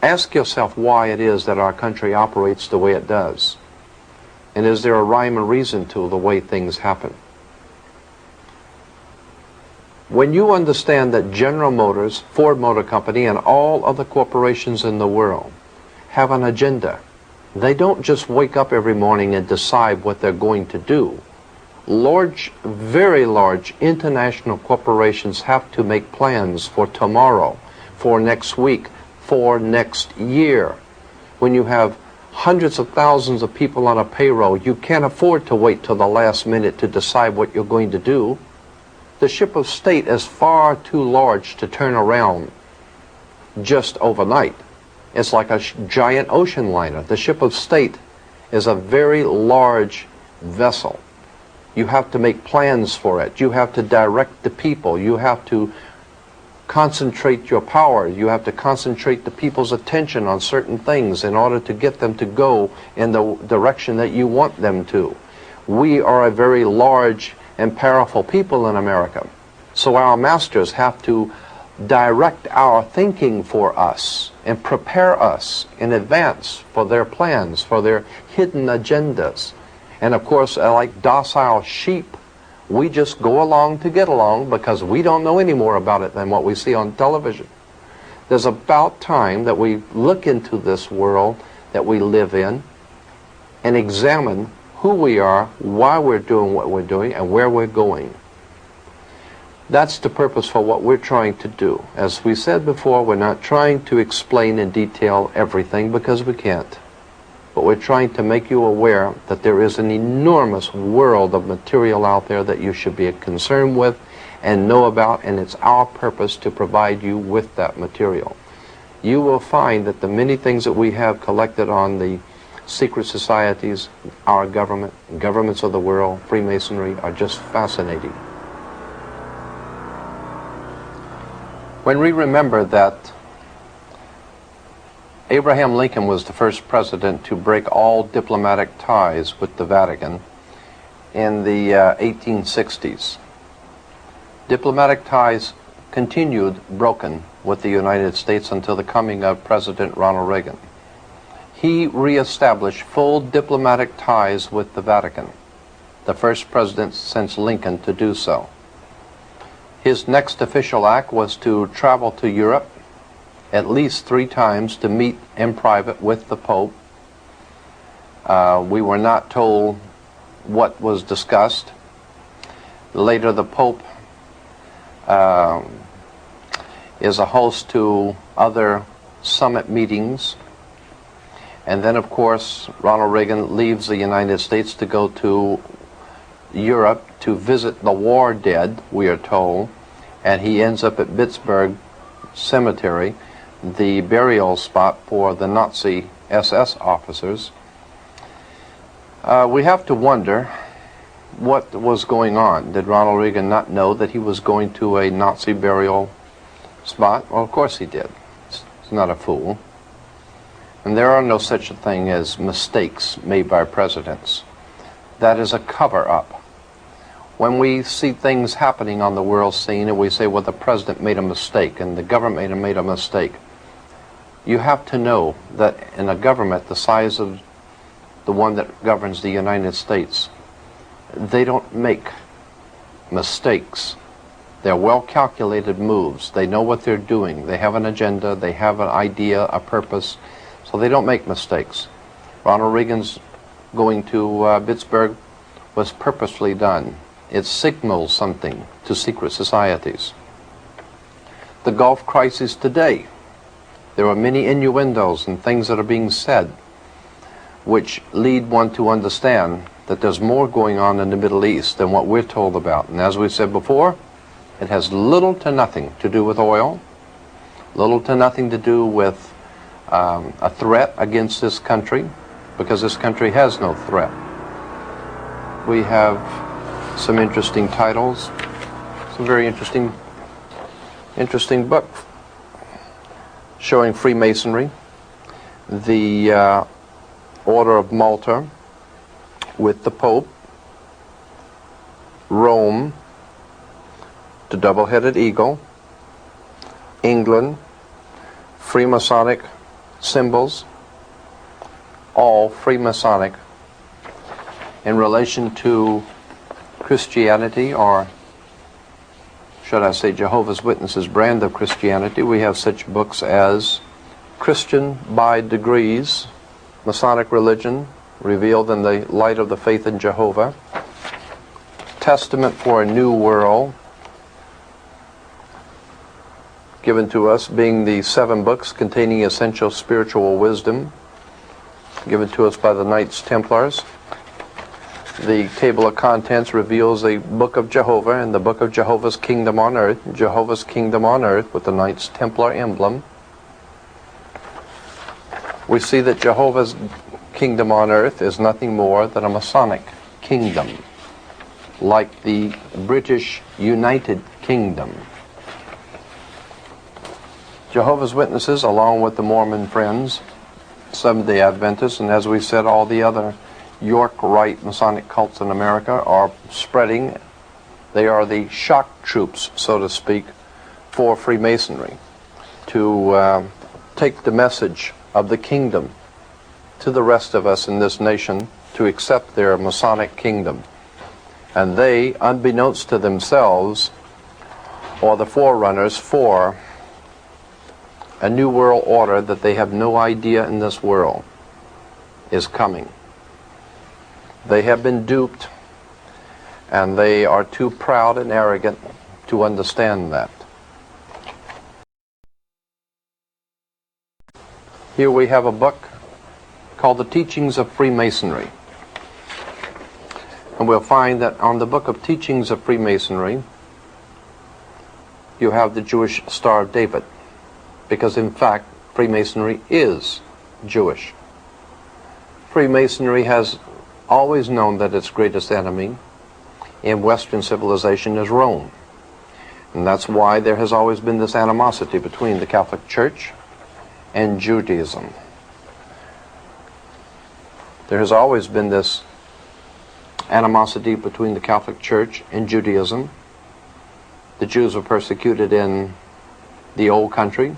Ask yourself why it is that our country operates the way it does. And is there a rhyme and reason to the way things happen? When you understand that General Motors, Ford Motor Company, and all other corporations in the world have an agenda, they don't just wake up every morning and decide what they're going to do. Large, very large international corporations have to make plans for tomorrow, for next week, for next year. When you have hundreds of thousands of people on a payroll, you can't afford to wait till the last minute to decide what you're going to do. The ship of state is far too large to turn around just overnight. It's like a giant ocean liner. The ship of state is a very large vessel. You have to make plans for it. You have to direct the people. You have to concentrate your power. You have to concentrate the people's attention on certain things in order to get them to go in the direction that you want them to. We are a very large and powerful people in America. So our masters have to direct our thinking for us and prepare us in advance for their plans, for their hidden agendas. And of course, like docile sheep, we just go along to get along because we don't know any more about it than what we see on television. There's about time that we look into this world that we live in and examine who we are, why we're doing what we're doing, and where we're going. That's the purpose for what we're trying to do. As we said before, we're not trying to explain in detail everything because we can't. But we're trying to make you aware that there is an enormous world of material out there that you should be concerned with and know about, and it's our purpose to provide you with that material. You will find that the many things that we have collected on the secret societies, our government, governments of the world, Freemasonry are just fascinating. When we remember that Abraham Lincoln was the first president to break all diplomatic ties with the Vatican in the 1860s, diplomatic ties continued broken with the United States until the coming of President Ronald Reagan. He reestablished full diplomatic ties with the Vatican, the first president since Lincoln to do so. His next official act was to travel to Europe at least 3 times to meet in private with the Pope. We were not told what was discussed. Later, the Pope is a host to other summit meetings. And then, of course, Ronald Reagan leaves the United States to go to Europe to visit the war dead, we are told, and he ends up at Pittsburgh Cemetery, the burial spot for the Nazi SS officers. We have to wonder what was going on. Did Ronald Reagan not know that he was going to a Nazi burial spot? Well, of course he did. He's not a fool. And there are no such a thing as mistakes made by presidents. That is a cover-up. When we see things happening on the world scene and we say, well, the president made a mistake and the government made a mistake, you have to know that in a government the size of the one that governs the United States, they don't make mistakes. They're well-calculated moves. They know what they're doing. They have an agenda. They have an idea, a purpose. So they don't make mistakes. Ronald Reagan's going to Pittsburgh was purposely done. It signals something to secret societies. The Gulf crisis today, there are many innuendos and things that are being said which lead one to understand that there's more going on in the Middle East than what we're told about. And as we said before, it has little to nothing to do with oil, little to nothing to do with a threat against this country, because this country has no threat. We have some interesting titles, some very interesting book showing Freemasonry, the Order of Malta with the Pope, Rome, the double-headed eagle, England, Freemasonic symbols, all Freemasonic in relation to Christianity, or should I say Jehovah's Witnesses' brand of Christianity. We have such books as Christian by Degrees, Masonic Religion Revealed in the Light of the Faith in Jehovah, Testament for a New World, given to us being the 7 books containing essential spiritual wisdom, given to us by the Knights Templars. The table of contents reveals a Book of Jehovah and the Book of Jehovah's Kingdom on Earth, Jehovah's Kingdom on Earth with the Knights Templar emblem. We see that Jehovah's Kingdom on Earth is nothing more than a Masonic kingdom, like the British United Kingdom. Jehovah's Witnesses, along with the Mormon Friends, Seventh-day Adventists, and as we said, all the other York Rite Masonic cults in America are spreading. They are the shock troops, so to speak, for Freemasonry, to take the message of the kingdom to the rest of us in this nation to accept their Masonic kingdom. And they, unbeknownst to themselves, are the forerunners for a new world order that they have no idea in this world is coming. They have been duped, and they are too proud and arrogant to understand that. Here we have a book called The Teachings of Freemasonry. And we'll find that on the book of Teachings of Freemasonry, you have the Jewish Star of David, because in fact, Freemasonry is Jewish. Freemasonry has always known that its greatest enemy in Western civilization is Rome. And that's why there has always been this animosity between the Catholic Church and Judaism. There has always been this animosity between the Catholic Church and Judaism. The Jews were persecuted in the old country,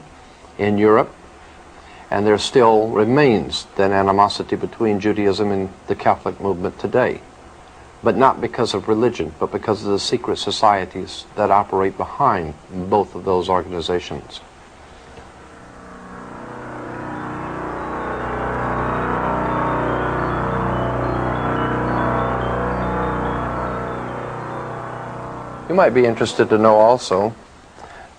in Europe, and there still remains that animosity between Judaism and the Catholic movement today. But not because of religion, but because of the secret societies that operate behind both of those organizations. You might be interested to know also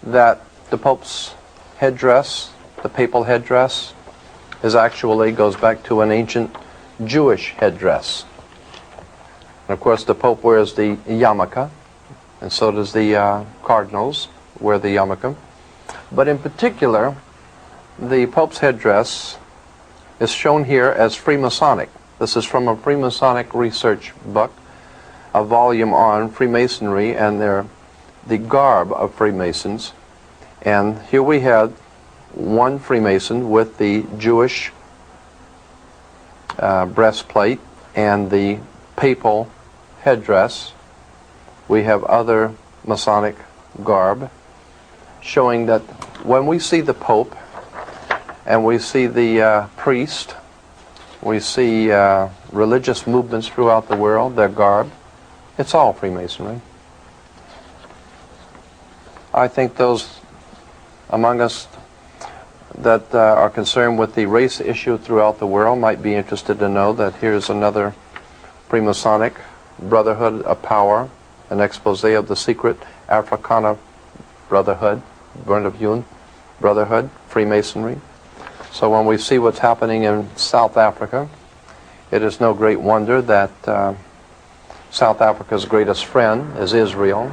that the Pope's headdress, the papal headdress, goes back to an ancient Jewish headdress. And of course the Pope wears the yarmulke, and so does the cardinals wear the yarmulke. But in particular, the Pope's headdress is shown here as Freemasonic. This is from a Freemasonic research book, a volume on Freemasonry and the garb of Freemasons. And here we had one Freemason with the Jewish breastplate and the papal headdress. We have other Masonic garb, showing that when we see the Pope and we see the priest, we see religious movements throughout the world, their garb, it's all Freemasonry. I think those among us that are concerned with the race issue throughout the world might be interested to know that here's another Freemasonic Brotherhood of Power, an expose of the secret Africana Brotherhood, Brotherhood, Freemasonry. So when we see what's happening in South Africa, it is no great wonder that South Africa's greatest friend is Israel.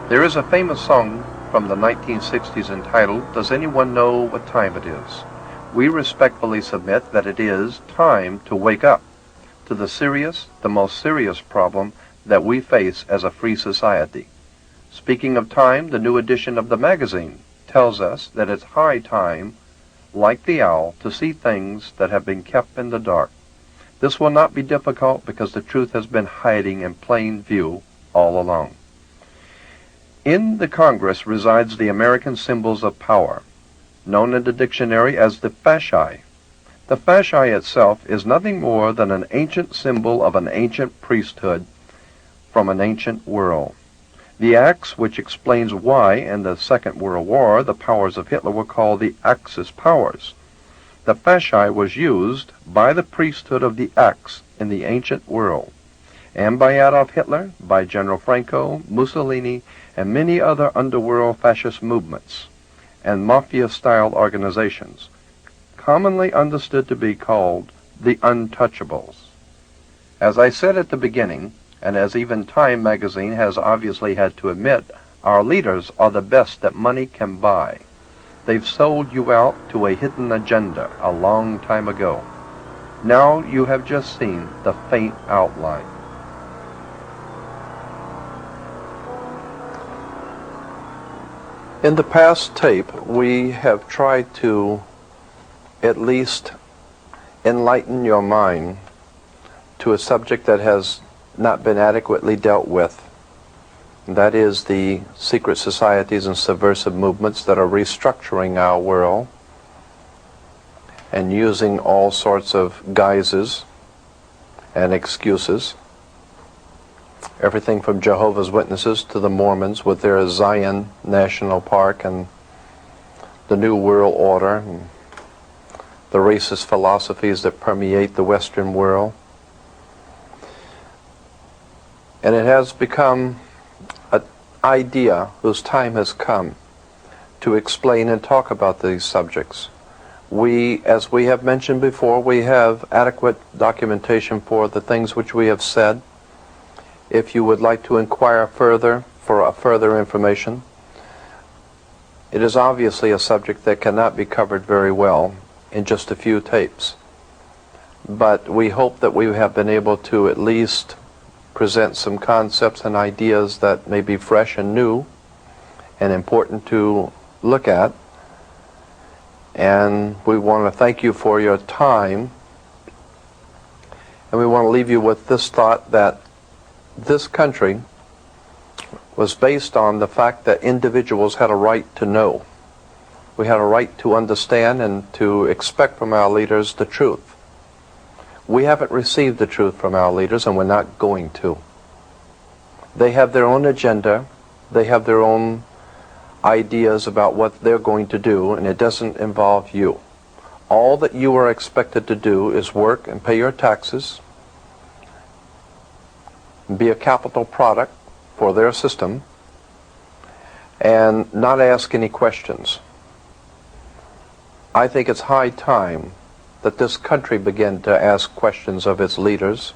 There is a famous song from the 1960s entitled, "Does Anyone Know What Time It Is?" We respectfully submit that it is time to wake up to the most serious problem that we face as a free society. Speaking of time, the new edition of the magazine tells us that it's high time, like the owl, to see things that have been kept in the dark. This will not be difficult because the truth has been hiding in plain view all along. In the Congress resides the American symbols of power, known in the dictionary as the fasci. The fasci itself is nothing more than an ancient symbol of an ancient priesthood from an ancient world. The axe, which explains why in the Second World War the powers of Hitler were called the Axis powers. The fasci was used by the priesthood of the axe in the ancient world, and by Adolf Hitler, by General Franco, Mussolini, and many other underworld fascist movements and mafia-style organizations, commonly understood to be called the Untouchables. As I said at the beginning, and as even Time magazine has obviously had to admit, our leaders are the best that money can buy. They've sold you out to a hidden agenda a long time ago. Now you have just seen the faint outline. In the past tape, we have tried to at least enlighten your mind to a subject that has not been adequately dealt with. That is the secret societies and subversive movements that are restructuring our world and using all sorts of guises and excuses. Everything from Jehovah's Witnesses to the Mormons with their Zion National Park and the New World Order and the racist philosophies that permeate the Western world. And it has become an idea whose time has come to explain and talk about these subjects. As we have mentioned before, we have adequate documentation for the things which we have said. If you would like to inquire further for further information, it is obviously a subject that cannot be covered very well in just a few tapes. But we hope that we have been able to at least present some concepts and ideas that may be fresh and new and important to look at. And we want to thank you for your time. And we want to leave you with this thought that this country was based on the fact that individuals had a right to know. We had a right to understand and to expect from our leaders the truth. We haven't received the truth from our leaders, and we're not going to. They have their own agenda. They have their own ideas about what they're going to do, and it doesn't involve you. All that you are expected to do is work and pay your taxes, be a capital product for their system, and not ask any questions. I think it's high time that this country begin to ask questions of its leaders,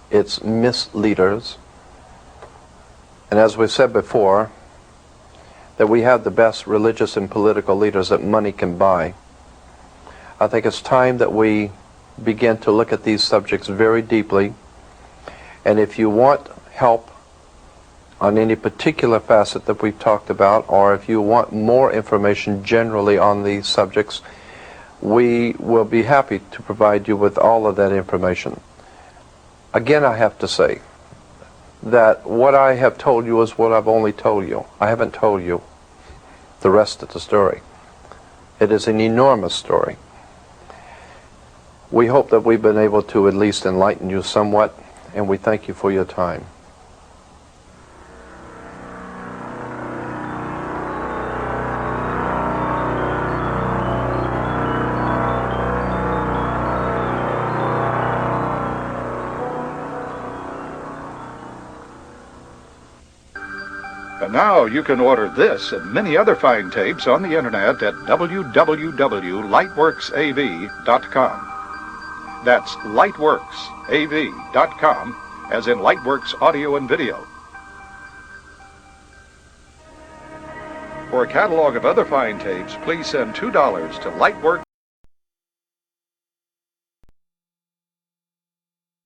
its misleaders, and as we said before, that we have the best religious and political leaders that money can buy. I think it's time that we begin to look at these subjects very deeply, and if you want help on any particular facet that we've talked about, or if you want more information generally on these subjects, we will be happy to provide you with all of that information. Again, I have to say that what I have told you is what I've only told you. I haven't told you the rest of the story. It is an enormous story. We hope that we've been able to at least enlighten you somewhat, and we thank you for your time. And now you can order this and many other fine tapes on the internet at www.lightworksav.com. That's lightworksav.com, as in Lightworks Audio and Video. For a catalog of other fine tapes, please send $2 to Lightworks